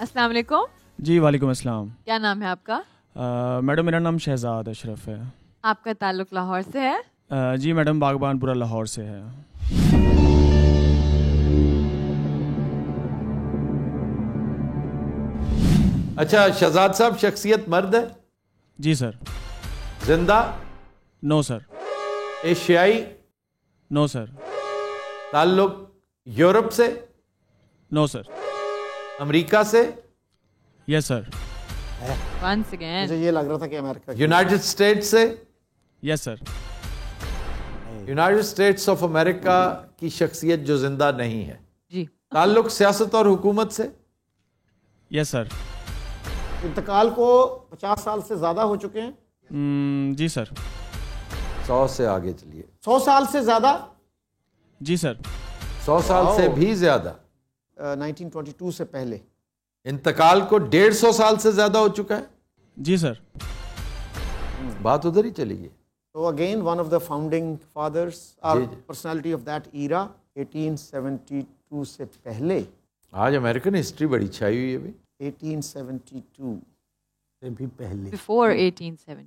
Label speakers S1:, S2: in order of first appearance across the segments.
S1: السلام علیکم.
S2: جی وعلیکم السلام.
S1: کیا نام ہے آپ کا؟
S2: میڈم میرا نام شہزاد اشرف ہے.
S1: آپ کا تعلق لاہور سے ہے؟
S2: جی میڈم باغبان پورہ لاہور سے ہے.
S3: اچھا شہزاد صاحب شخصیت مرد ہے؟
S2: جی سر.
S3: زندہ؟
S2: نو سر.
S3: ایشیائی؟
S2: نو سر.
S3: تعلق یورپ سے؟
S2: نو سر.
S3: امریکہ سے؟
S2: یس سر.
S1: ونس اگین
S4: مجھے یہ لگ رہا تھا کہ امریکہ.
S3: یونائٹڈ اسٹیٹ سے؟
S2: یس سر.
S3: یونائٹڈ اسٹیٹس آف امریکہ کی شخصیت جو زندہ نہیں ہے.
S1: جی.
S3: تعلق سیاست اور حکومت سے؟
S2: یس سر.
S4: انتقال کو 50 سال سے زیادہ ہو چکے ہیں؟
S2: جی سر.
S3: 100 سے آگے چلیے.
S4: 100 سال سے زیادہ؟
S2: جی سر.
S3: 100 سال سے بھی زیادہ.
S4: 1922 سے پہلے.
S3: انتقال کو 150 سال سے زیادہ ہو چکا ہے.
S2: جی سر.
S3: بات ادھر ہی چلی گئی.
S4: So again one of the founding fathers or personality of that era 1872 سے پہلے.
S3: آج امریکن ہسٹری بڑی چھائی ہوئی ہے بھی.
S4: 1872
S5: سے بھی پہلے
S1: before 1870.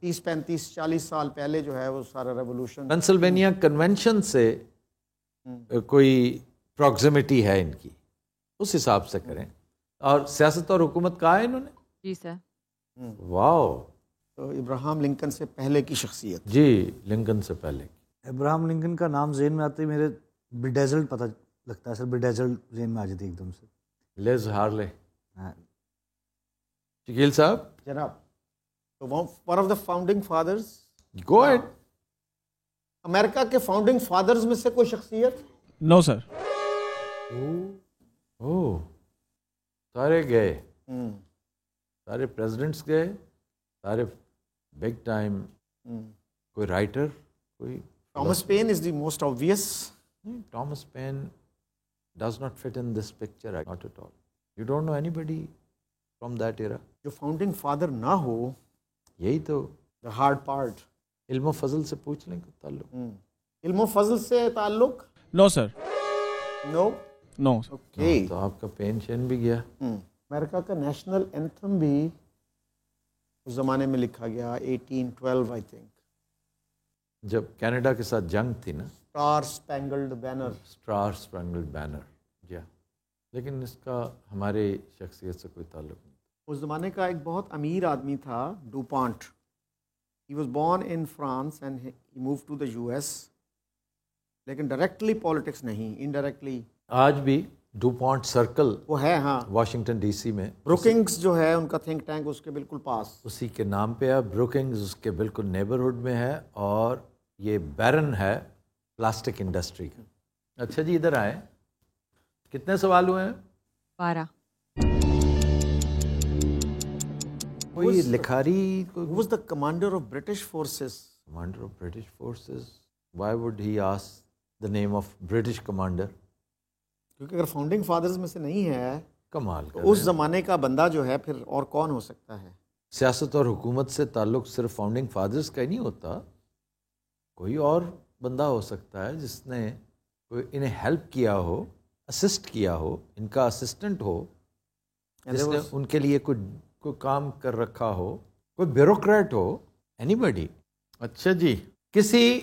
S4: 30-35-40 سال پہلے جو ہے وہ سارا ریولوشن.
S3: پینسلوینیا کنونشن سے کوئی پروگزیمٹی ہے ان کی، اس حساب سے کریں. اور سیاست اور حکومت کہا ہے انہوں نے.
S1: جی سر.
S3: واو.
S4: تو ابراہم لنکن سے پہلے کی شخصیت.
S3: جی لنکن سے پہلے.
S5: ابراہم لنکن کا نام ذہن میں آتے ہی میرے بیڈیزلڈ پتہ لگتا ہے سر. بیڈیزلڈ ذہن میں آ جاتی ایک دم سے.
S3: Liz Hurley.
S5: ہاں
S3: شکیل صاحب.
S4: جناب تو one of the founding fathers.
S3: Go ahead.
S4: امریکہ کے فاؤنڈنگ فادرز میں سے کوئی شخصیت؟
S2: نو سر.
S3: سارے گئے. سارے پریزیڈنٹس گئے. سارے بگ ٹائم. کوئی رائٹر؟ کوئی
S4: Thomas Paine is the most obvious.
S3: Thomas Paine does not fit in this picture not at all. You don't know anybody from that era.
S4: جو فاؤنڈنگ فادر نہ ہو.
S3: یہی تو
S4: the hard part.
S3: علم و فضل سے پوچھ لیں کہ تعلق.
S4: علم و فضل سے تعلق؟
S2: نو سر.
S4: نو.
S2: نو.
S4: اوکے.
S3: تو آپ کا پین شین بھی گیا.
S4: امریکہ کا نیشنل اینتھم بھی اس زمانے میں لکھا گیا 1812 آئی تھنک.
S3: جب کینیڈا کے ساتھ جنگ تھی نا.
S4: Star spangled banner.
S3: Star spangled banner. جی لیکن اس کا ہمارے شخصیت سے کوئی تعلق نہیں.
S4: اس زمانے کا ایک بہت امیر آدمی تھا DuPont. He was born in France and he move to the U S. لیکن ڈائریکٹلی پالیٹکس نہیں, انڈائریکٹلی.
S3: آج بھی ڈوپونٹ سرکل
S4: وہ ہے. ہاں
S3: واشنگٹن ڈی سی میں.
S4: بروکنگز جو ہے ان کا تھنک ٹینک اس کے بالکل پاس.
S3: اسی کے نام پہ ہے. بروکنگز اس کے بالکل نیبرہڈ میں ہے اور یہ بیرن ہے پلاسٹک انڈسٹری کا. اچھا جی ادھر آئے. کتنے سوال ہوئے ہیں؟
S1: 12.
S3: کوئی لکھاری
S4: was the commander of British forces.
S3: Commander of British forces. Y would he ask the name of British commander?
S4: کیونکہ اگر فاؤنڈنگ فادرز میں سے نہیں ہے
S3: کمال
S4: تو اس زمانے کا بندہ جو ہے پھر اور کون ہو سکتا ہے؟
S3: سیاست اور حکومت سے تعلق صرف فاؤنڈنگ فادرز کا ہی نہیں ہوتا. کوئی اور بندہ ہو سکتا ہے جس نے کوئی انہیں ہیلپ کیا ہو, اسسٹ کیا ہو, ان کا اسسٹنٹ ہو, جس نے ان کے لیے کوئی کام کر رکھا ہو, کوئی بیوروکریٹ ہو, اینی بڈی. اچھا جی کسی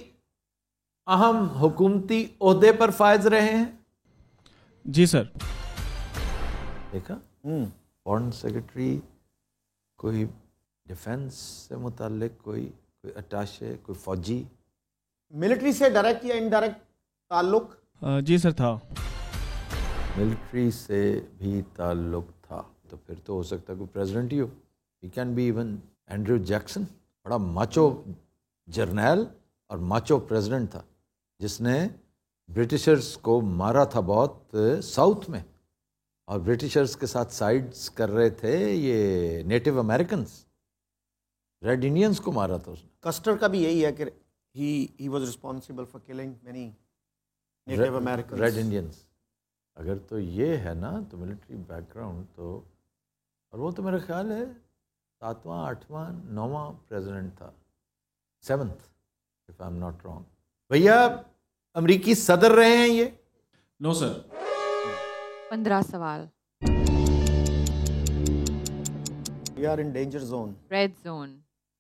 S3: اہم حکومتی عہدے پر فائز رہے ہیں؟
S2: جی سر.
S3: دیکھا فارن سیکرٹری, کوئی ڈیفنس سے متعلق, کوئی اٹاشے, کوئی فوجی.
S4: ملٹری سے ڈائریکٹ یا انڈائریکٹ تعلق؟
S2: جی سر تھا.
S3: ملٹری سے بھی تعلق تھا تو پھر تو ہو سکتا ہے کوئی پریزیڈنٹ ہی ہو. He can be even Andrew Jackson. بڑا ماچو جرنیل اور ماچو پریزیڈنٹ تھا جس نے برٹشرز کو مارا تھا بہت ساؤتھ میں, اور برٹشرز کے ساتھ سائڈز کر رہے تھے یہ نیٹو امریکنز, ریڈ انڈینز کو مارا تھا اس نے.
S4: کسٹر کا بھی یہی ہے کہ he was responsible for killing many native Americans.
S3: Red Indians. اگر تو یہ ہے نا تو ملٹری بیک گراؤنڈ تو, اور وہ تو میرا خیال ہے 7واں 8واں 9واں پریزیڈنٹ تھا, 7th if I'm not wrong. بھیا امریکی صدر رہے ہیں یہ؟
S2: نو سر.
S1: 15 سوال.
S4: We are in danger zone.
S1: Red zone.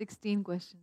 S1: 16 questions.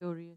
S1: Glorious.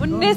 S1: 19